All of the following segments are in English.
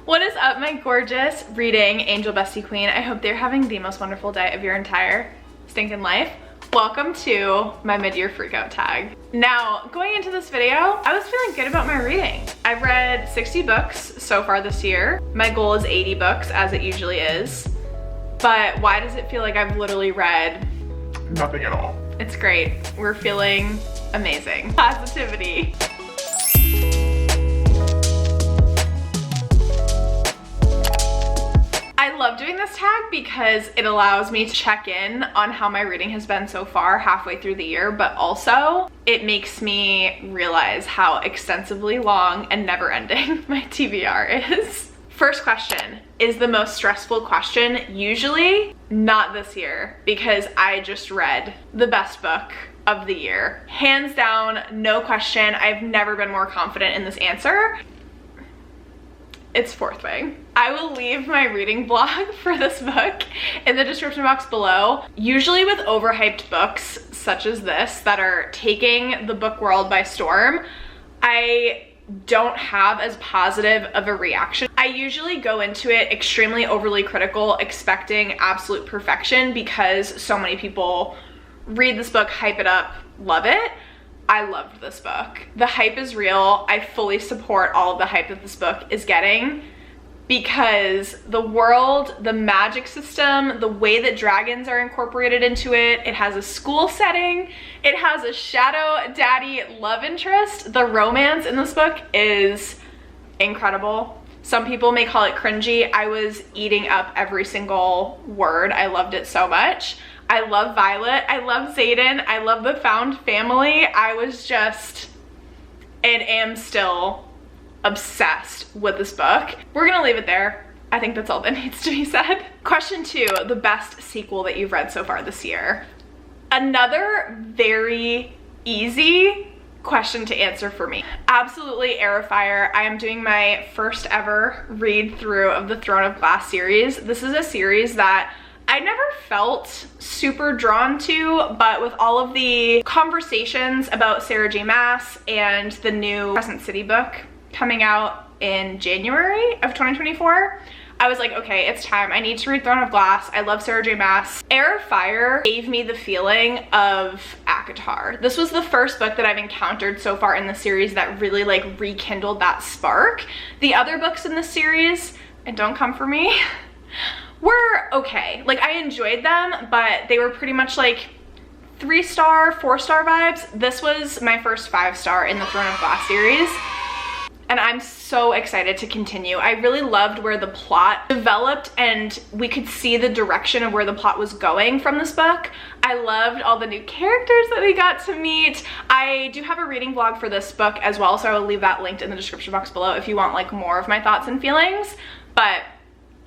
What is up, my gorgeous reading angel bestie queen? I hope they're having the most wonderful day of your entire stinking life. Welcome to my mid-year freakout tag. Now, going into this video, I was feeling good about my reading. I've read 60 books so far this year. My goal is 80 books, as it usually is. But why does it feel like I've literally read nothing at all? It's great. We're feeling amazing. Positivity. I love doing this tag because it allows me to check in on how my reading has been so far halfway through the year, but also it makes me realize how extensively long and never-ending my TBR is. First question is the most stressful question, usually not this year, because I just read the best book of the year. Hands down, no question. I've never been more confident in this answer. It's Fourth Wing. I will leave my reading blog for this book in the description box below. Usually with overhyped books such as this that are taking the book world by storm, I don't have as positive of a reaction. I usually go into it extremely overly critical, expecting absolute perfection because so many people read this book, hype it up, love it. I loved this book. The hype is real. I fully support all of the hype that this book is getting because the world, the magic system, the way that dragons are incorporated into it, it has a school setting, it has a shadow daddy love interest. The romance in this book is incredible. Some people may call it cringy. I was eating up every single word. I loved it so much. I love Violet, I love Xaden, I love the found family. I was just, and am still obsessed with this book. We're gonna leave it there. I think that's all that needs to be said. Question 2, the best sequel that you've read so far this year. Another very easy question to answer for me. Absolutely Heir of Fire. I am doing my first ever read through of the Throne of Glass series. This is a series that I never felt super drawn to, but with all of the conversations about Sarah J. Maas and the new Crescent City book coming out in January of 2024, I was like, okay, it's time. I need to read Throne of Glass. I love Sarah J. Maas. Heir of Fire gave me the feeling of ACOTAR. This was the first book that I've encountered so far in the series that really like rekindled that spark. The other books in the series, and don't come for me, were okay. Like, I enjoyed them, but they were pretty much like 3-star, 4-star vibes. This was my first 5-star in the Throne of Glass series, and I'm so excited to continue. I really loved where the plot developed and we could see the direction of where the plot was going from this book. I loved all the new characters that we got to meet. I do have a reading vlog for this book as well, so I will leave that linked in the description box below if you want like more of my thoughts and feelings, but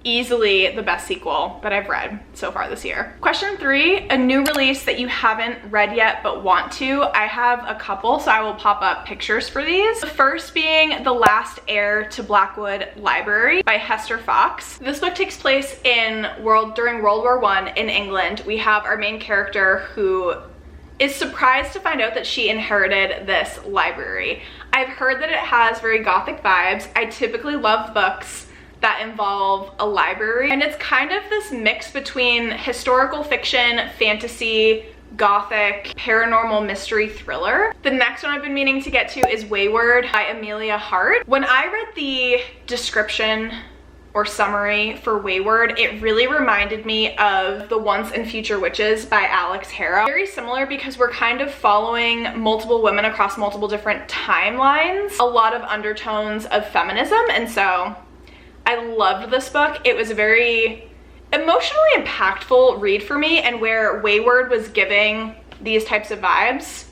easily the best sequel that I've read so far this year. Question 3, a new release that you haven't read yet but want to. I have a couple, so I will pop up pictures for these. The first being The Last Heir to Blackwood Library by Hester Fox. This book takes place in during World War I in England. We have our main character who is surprised to find out that she inherited this library. I've heard that it has very gothic vibes. I typically love books that involve a library, and it's kind of this mix between historical fiction, fantasy, gothic, paranormal mystery thriller. The next one I've been meaning to get to is Wayward by Amelia Hart. When I read the description or summary for Wayward, it really reminded me of The Once and Future Witches by Alex Harrow. Very similar because we're kind of following multiple women across multiple different timelines, a lot of undertones of feminism, and so I loved this book. It was a very emotionally impactful read for me, and where Wayward was giving these types of vibes,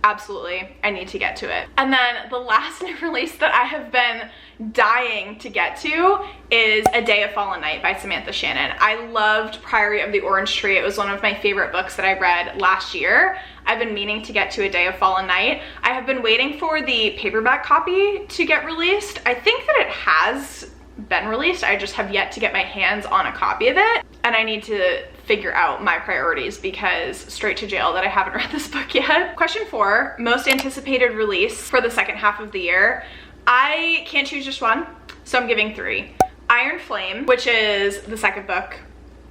absolutely, I need to get to it. And then the last new release that I have been dying to get to is A Day of Fallen Night by Samantha Shannon. I loved Priory of the Orange Tree. It was one of my favorite books that I read last year. I've been meaning to get to A Day of Fallen Night. I have been waiting for the paperback copy to get released. I think that it has been released. I just have yet to get my hands on a copy of it, and I need to figure out my priorities because straight to jail that I haven't read this book yet. Question 4, most anticipated release for the second half of the year. I can't choose just one. so I'm giving 3. Iron Flame, which is the second book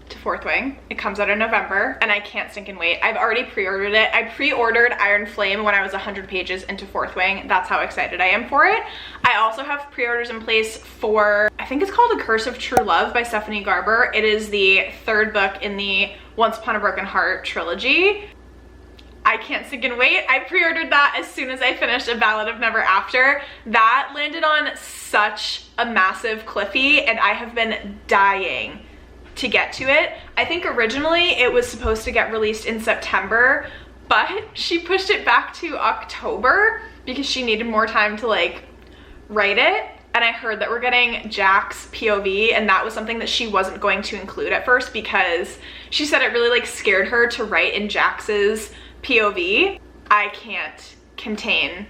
to Fourth Wing. It comes out in November and I can't stinking wait. I've already pre-ordered it. I pre-ordered Iron Flame when I was 100 pages into Fourth Wing. That's how excited I am for it. I also have pre-orders in place for, I think it's called A Curse of True Love by Stephanie Garber. It is the 3rd book in the Once Upon a Broken Heart trilogy. I can't stinking wait. I pre-ordered that as soon as I finished A Ballad of Never After. That landed on such a massive cliffy and I have been dying to get to it. I think originally it was supposed to get released in September, but she pushed it back to October because she needed more time to like write it. And I heard that we're getting Jack's POV, and that was something that she wasn't going to include at first because she said it really like scared her to write in Jax's POV. I can't contain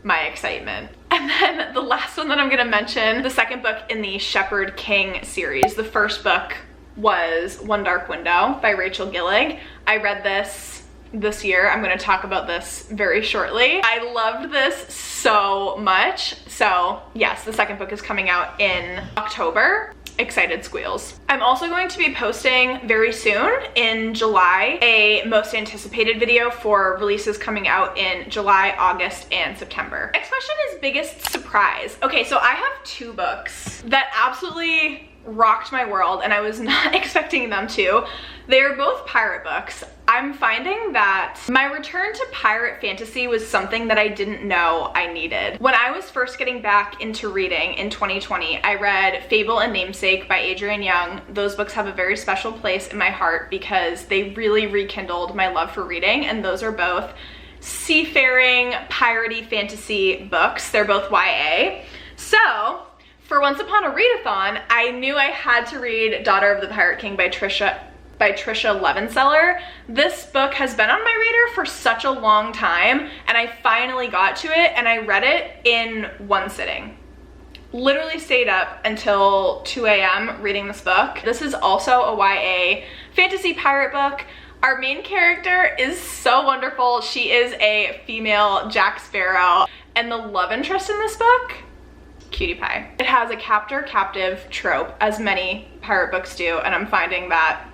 my excitement. And then the last one that I'm gonna mention, the second book in the Shepherd King series. The first book was One Dark Window by Rachel Gillig. I read this year. I'm gonna talk about this very shortly. I loved this so much. So yes, the second book is coming out in October. Excited squeals. I'm also going to be posting very soon in July a most anticipated video for releases coming out in July, August, and September. Next question is biggest surprise. Okay, so I have 2 books that absolutely rocked my world and I was not expecting them to. They're both pirate books. I'm finding that my return to pirate fantasy was something that I didn't know I needed. When I was first getting back into reading in 2020, I read Fable and Namesake by Adrienne Young. Those books have a very special place in my heart because they really rekindled my love for reading, and those are both seafaring, piratey fantasy books. They're both YA. So for Once Upon a Readathon, I knew I had to read Daughter of the Pirate King by Trisha Levenseller. This book has been on my reader for such a long time, and I finally got to it and I read it in one sitting. Literally stayed up until 2 a.m. reading this book. This is also a YA fantasy pirate book. Our main character is so wonderful. She is a female Jack Sparrow, and the love interest in this book, cutie pie. It has a captor-captive trope, as many pirate books do, and I'm finding that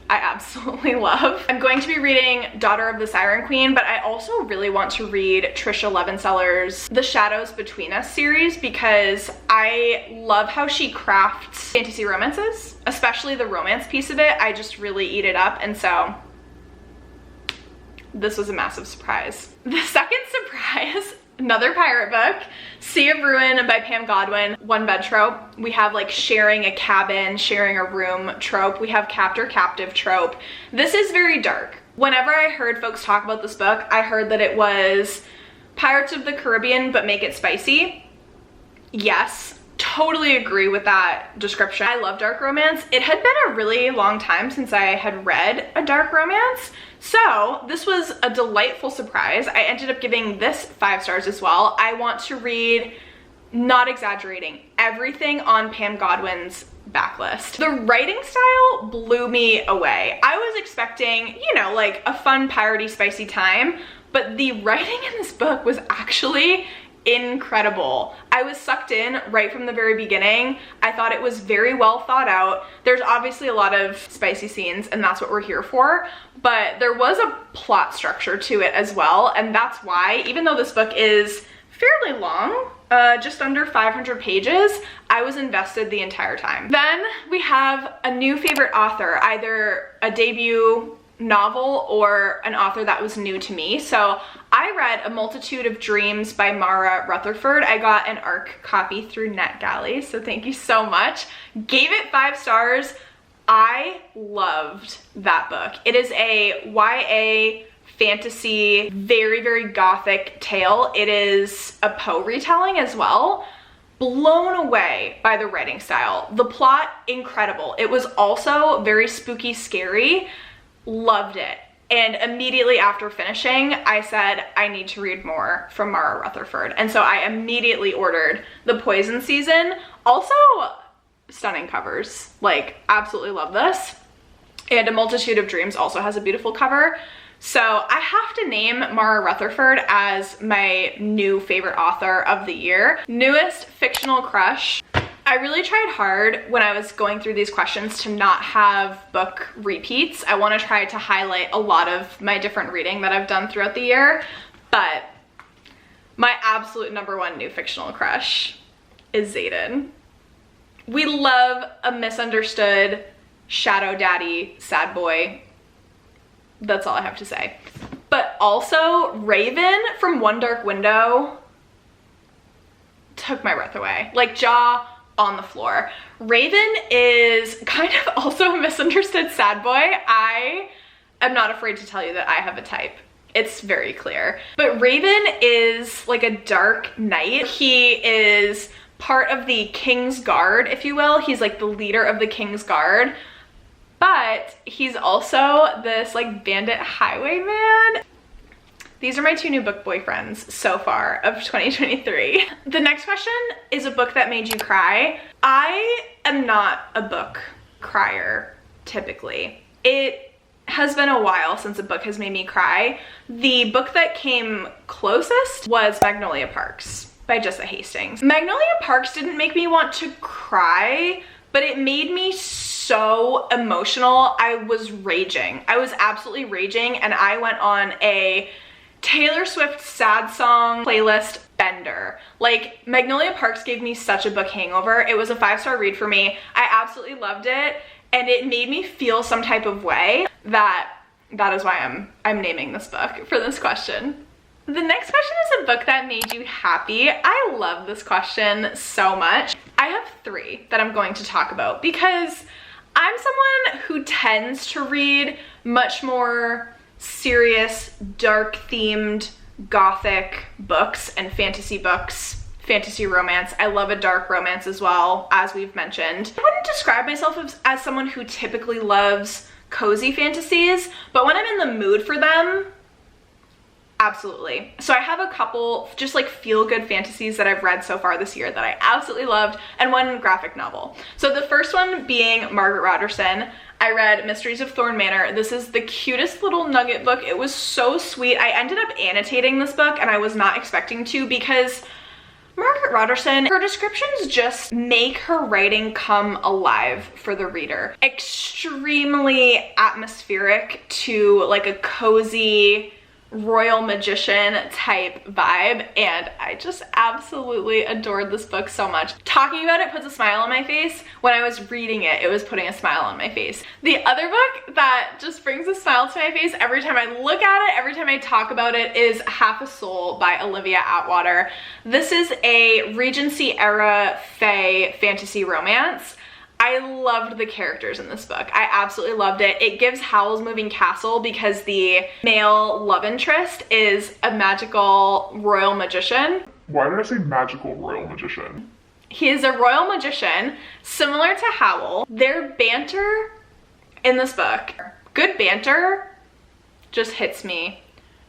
I absolutely love. I'm going to be reading Daughter of the Siren Queen, but I also really want to read Trisha Levenseller's The Shadows Between Us series because I love how she crafts fantasy romances, especially the romance piece of it. I just really eat it up, and so this was a massive surprise. The second surprise, another pirate book, Sea of Ruin by Pam Godwin. One bed trope. We have like sharing a cabin, sharing a room trope. We have captor-captive trope. This is very dark. Whenever I heard folks talk about this book, I heard that it was Pirates of the Caribbean, but make it spicy. Yes, totally agree with that description. I love dark romance. It had been a really long time since I had read a dark romance, so this was a delightful surprise. I ended up giving this 5 stars as well. I want to read, not exaggerating, everything on Pam Godwin's backlist. The writing style blew me away. I was expecting, you know, like a fun piratey spicy time, but the writing in this book was actually incredible. I was sucked in right from the very beginning. I thought it was very well thought out. There's obviously a lot of spicy scenes, and that's what we're here for, but there was a plot structure to it as well, and that's why, even though this book is fairly long, just under 500 pages, I was invested the entire time. Then we have a new favorite author, either a debut novel or an author that was new to me. So I read A Multitude of Dreams by Mara Rutherford. I got an ARC copy through NetGalley, so thank you so much. Gave it 5 stars. I loved that book. It is a YA fantasy, very, very gothic tale. It is a Poe retelling as well. Blown away by the writing style. The plot, incredible. It was also very spooky, scary. Loved it. And immediately after finishing, I said, I need to read more from Mara Rutherford. And so I immediately ordered The Poison Season. Also, stunning covers. Like, absolutely love this. And A Multitude of Dreams also has a beautiful cover. So I have to name Mara Rutherford as my new favorite author of the year. Newest fictional crush. I really tried hard when I was going through these questions to not have book repeats. I want to try to highlight a lot of my different reading that I've done throughout the year, but my absolute #1 new fictional crush is Xaden. We love a misunderstood shadow daddy, sad boy. That's all I have to say. But also Raven from One Dark Window took my breath away. Like, jaw on the floor. Raven is kind of also a misunderstood sad boy. I am not afraid to tell you that I have a type. It's very clear. But Raven is like a dark knight. He is part of the King's Guard, if you will. He's like the leader of the King's Guard. But he's also this like bandit highwayman. These are my 2 new book boyfriends so far of 2023. The next question is a book that made you cry. I am not a book crier typically. It has been a while since a book has made me cry. The book that came closest was Magnolia Parks by Jessa Hastings. Magnolia Parks didn't make me want to cry, but it made me so emotional. I was raging. I was absolutely raging, and I went on a Taylor Swift sad song playlist bender. Like, Magnolia Parks gave me such a book hangover. It was a 5-star read for me. I absolutely loved it, and it made me feel some type of way. That is why I'm naming this book for this question. The next question is a book that made you happy. I love this question so much. I have 3 that I'm going to talk about because I'm someone who tends to read much more serious, dark themed, gothic books and fantasy books, fantasy romance. I love a dark romance as well, as we've mentioned. I wouldn't describe myself as someone who typically loves cozy fantasies, but when I'm in the mood for them, absolutely. So I have a couple just like feel-good fantasies that I've read so far this year that I absolutely loved, and 1 graphic novel. So the first one being Margaret Rogerson. I read Mysteries of Thorn Manor. This is the cutest little nugget book. It was so sweet. I ended up annotating this book, and I was not expecting to because Margaret Rogerson, her descriptions just make her writing come alive for the reader. Extremely atmospheric to like a cozy royal magician type vibe, and I just absolutely adored this book so much. Talking about it puts a smile on my face. When I was reading it, it was putting a smile on my face. The other book that just brings a smile to my face every time I look at it, every time I talk about it, is Half a Soul by Olivia Atwater. This is a Regency era fae fantasy romance. I loved the characters in this book. I absolutely loved it. It gives Howl's Moving Castle because the male love interest is a magical royal magician. Why did I say magical royal magician? He is a royal magician, similar to Howl. Their banter in this book, good banter, just hits me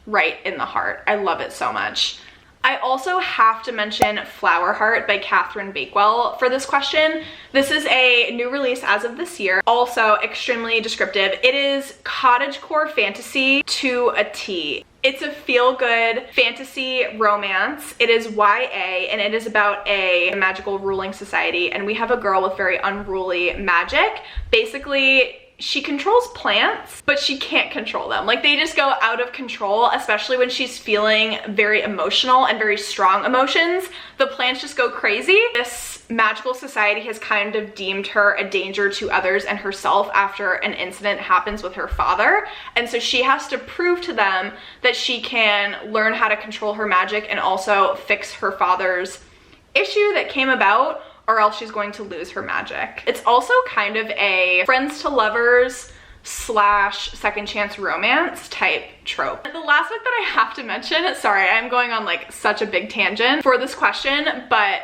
right in the heart. I love it so much. I also have to mention Flower Heart by Catherine Bakewell for this question. This is a new release as of this year, also extremely descriptive. It is cottagecore fantasy to a T. It's a feel-good fantasy romance. It is YA, and it is about a magical ruling society, and we have a girl with very unruly magic. Basically, she controls plants, but she can't control them. Like, they just go out of control, especially when she's feeling very emotional and very strong emotions. The plants just go crazy. This magical society has kind of deemed her a danger to others and herself after an incident happens with her father. And so she has to prove to them that she can learn how to control her magic and also fix her father's issue that came about, or else she's going to lose her magic. It's also kind of a friends to lovers / second chance romance type trope. The last book that I have to mention, sorry, I'm going on like such a big tangent for this question, but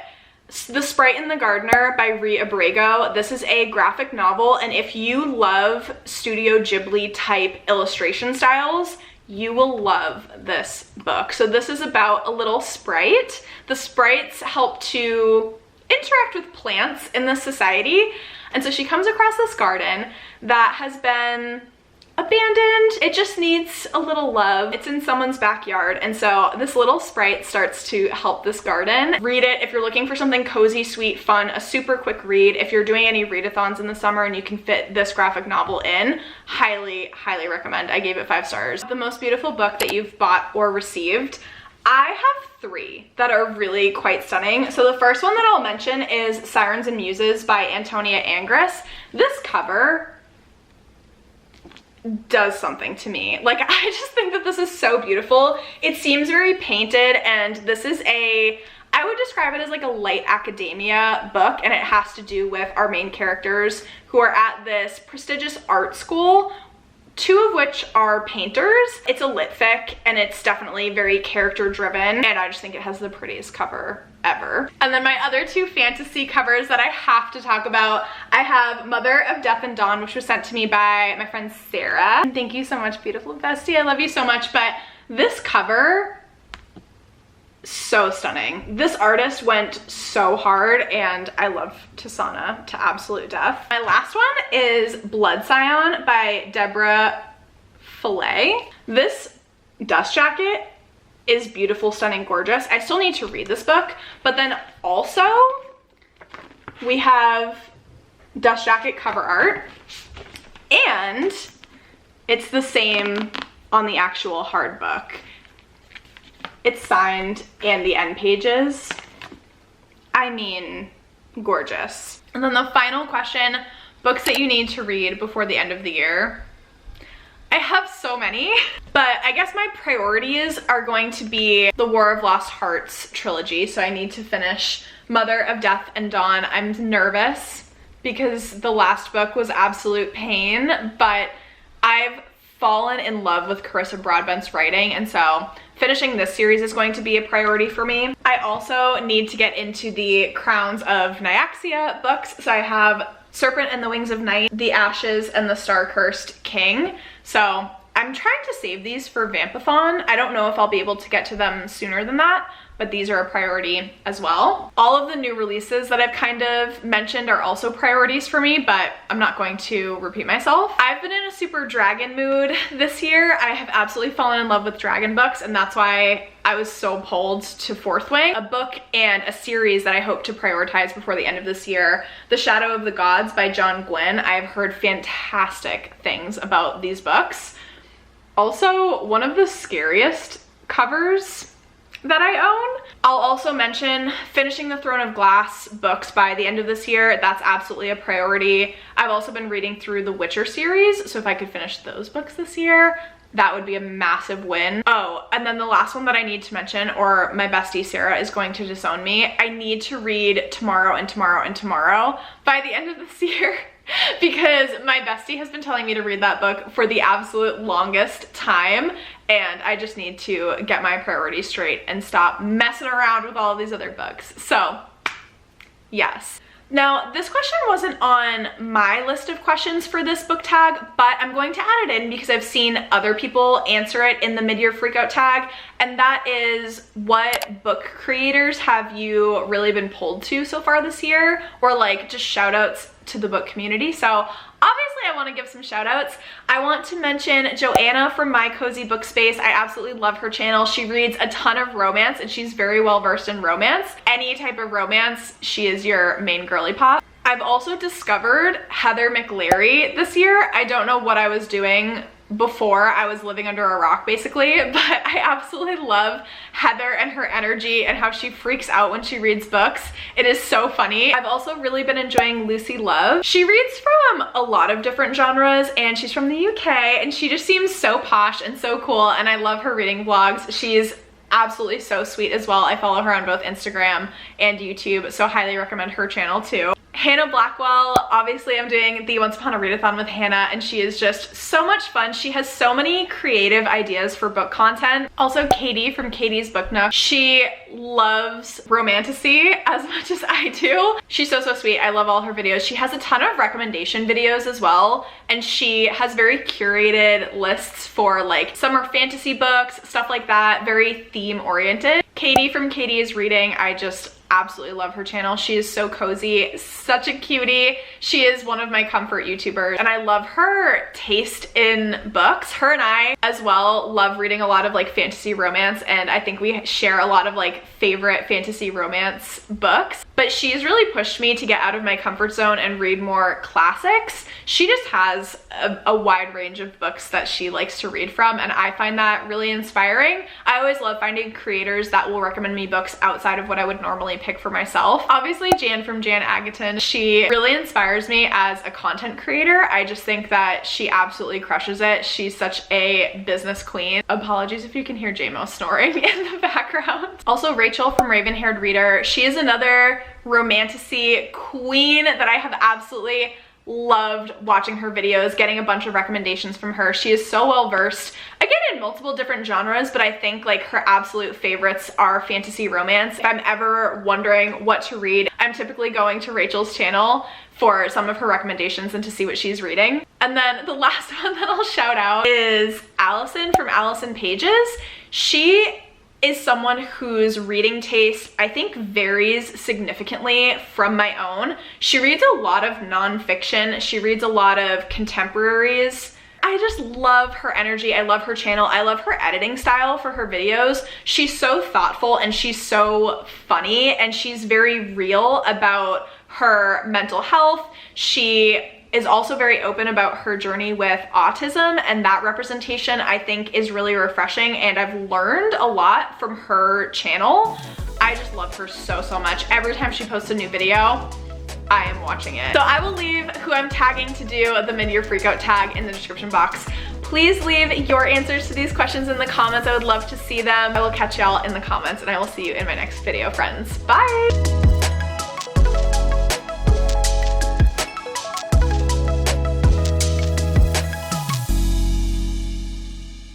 The Sprite and the Gardener by Rhea Abrego. This is a graphic novel, and if you love Studio Ghibli type illustration styles, you will love this book. So this is about a little sprite. The sprites help to interact with plants in this society, and so she comes across this garden that has been a abandoned. It just needs a little love. It's in someone's backyard, and so this little sprite starts to help this garden. Read it if you're looking for something cozy, sweet, fun, a super quick read. If you're doing any readathons in the summer and you can fit this graphic novel in, highly, highly recommend. I gave it 5 stars. The most beautiful book that you've bought or received. I have 3 that are really quite stunning. So the first one that I'll mention is Sirens and Muses by Antonia Angress. This cover does something to me. Like, I just think that this is so beautiful. It seems very painted, and this is I would describe it as like a light academia book, and it has to do with our main characters who are at this prestigious art school, 2 of which are painters. It's a lit fic, and it's definitely very character driven, and I just think it has the prettiest cover ever. And then my other 2 fantasy covers that I have to talk about, I have Mother of Death and Dawn, which was sent to me by my friend Sarah. And thank you so much, beautiful bestie. I love you so much. But this cover, so stunning. This artist went so hard, and I love Tisana to absolute death. My last one is Blood Scion by Deborah Fillet. This dust jacket is beautiful, stunning, gorgeous. I still need to read this book, but then also we have dust jacket cover art, and it's the same on the actual hard book. It's signed and the end pages. I mean, gorgeous. And then the final question, books that you need to read before the end of the year. I have so many, but I guess my priorities are going to be the War of Lost Hearts trilogy. So I need to finish Mother of Death and Dawn. I'm nervous because the last book was absolute pain, but I've fallen in love with Carissa Broadbent's writing, and so finishing this series is going to be a priority for me. I also need to get into the Crowns of Nyaxia books. So I have Serpent and the Wings of Night, The Ashes, and the Star-Cursed King. So I'm trying to save these for Vampathon. I don't know if I'll be able to get to them sooner than that, but these are a priority as well. All of the new releases that I've kind of mentioned are also priorities for me, but I'm not going to repeat myself. I've been in a super dragon mood this year. I have absolutely fallen in love with dragon books, and that's why I was so pulled to Fourth Wing, a book and a series that I hope to prioritize before the end of this year. The Shadow of the Gods by John Gwynne. I've heard fantastic things about these books. Also, one of the scariest covers that I own. I'll also mention finishing the Throne of Glass books by the end of this year. That's absolutely a priority. I've also been reading through the Witcher series, so if I could finish those books this year, that would be a massive win. Oh, and then the last one that I need to mention, or my bestie Sarah is going to disown me, I need to read Tomorrow and Tomorrow and Tomorrow by the end of this year. Because my bestie has been telling me to read that book for the absolute longest time, and I just need to get my priorities straight and stop messing around with all of these other books. So, yes. Now, this question wasn't on my list of questions for this book tag, but I'm going to add it in because I've seen other people answer it in the mid-year freakout tag, and that is, what book creators have you really been pulled to so far this year? Or like just shout outs to the book community. So obviously I want to give some shout outs. I want to mention Joanna from My Cozy Book Space. I absolutely love her channel. She reads a ton of romance, and she's very well versed in romance. Any type of romance, she is your main girly pop. I've also discovered Heather McLary this year. I don't know what I was doing before I was living under a rock basically, but I absolutely love Heather and her energy and how she freaks out when she reads books. It is so funny. I've also really been enjoying Lucy Love. She reads from a lot of different genres, and she's from the UK, and she just seems so posh and so cool, and I love her reading vlogs. She's absolutely so sweet as well. I follow her on both Instagram and YouTube, so highly recommend her channel too. Hannah Blackwell, obviously I'm doing the Once Upon a Readathon with Hannah, and she is just so much fun. She has so many creative ideas for book content. Also Katie from Katie's Book Nook. She loves romantasy as much as I do. She's so sweet. I love all her videos. She has a ton of recommendation videos as well, and she has very curated lists for like summer fantasy books, stuff like that, very theme oriented. Katie from Katie's Reading, I just absolutely love her channel. She is so cozy, such a cutie. She is one of my comfort YouTubers, and I love her taste in books. Her and I as well love reading a lot of like fantasy romance, and I think we share a lot of like favorite fantasy romance books. But she's really pushed me to get out of my comfort zone and read more classics. She just has a wide range of books that she likes to read from, and I find that really inspiring. I always love finding creators that will recommend me books outside of what I would normally pick for myself. Obviously, Jan from Jan Agaton, she really inspires me as a content creator. I just think that she absolutely crushes it. She's such a business queen. Apologies if you can hear JMO snoring in the background. Also, Rachel from Raven Haired Reader, she is another romantasy queen that I have absolutely loved watching her videos, getting a bunch of recommendations from her. She is so well versed, again, in multiple different genres, but I think like her absolute favorites are fantasy romance. If I'm ever wondering what to read, I'm typically going to Rachel's channel for some of her recommendations and to see what she's reading. And then the last one that I'll shout out is Allison from Allison Pages. She is someone whose reading taste, I think, varies significantly from my own. She reads a lot of nonfiction. She reads a lot of contemporaries. I just love her energy. I love her channel. I love her editing style for her videos. She's so thoughtful and she's so funny, and she's very real about her mental health. She is also very open about her journey with autism, and that representation I think is really refreshing, and I've learned a lot from her channel. I just love her so much. Every time she posts a new video, I am watching it. So I will leave who I'm tagging to do the mid-year freakout tag in the description box. Please leave your answers to these questions in the comments. I would love to see them. I will catch y'all in the comments, and I will see you in my next video, friends. Bye!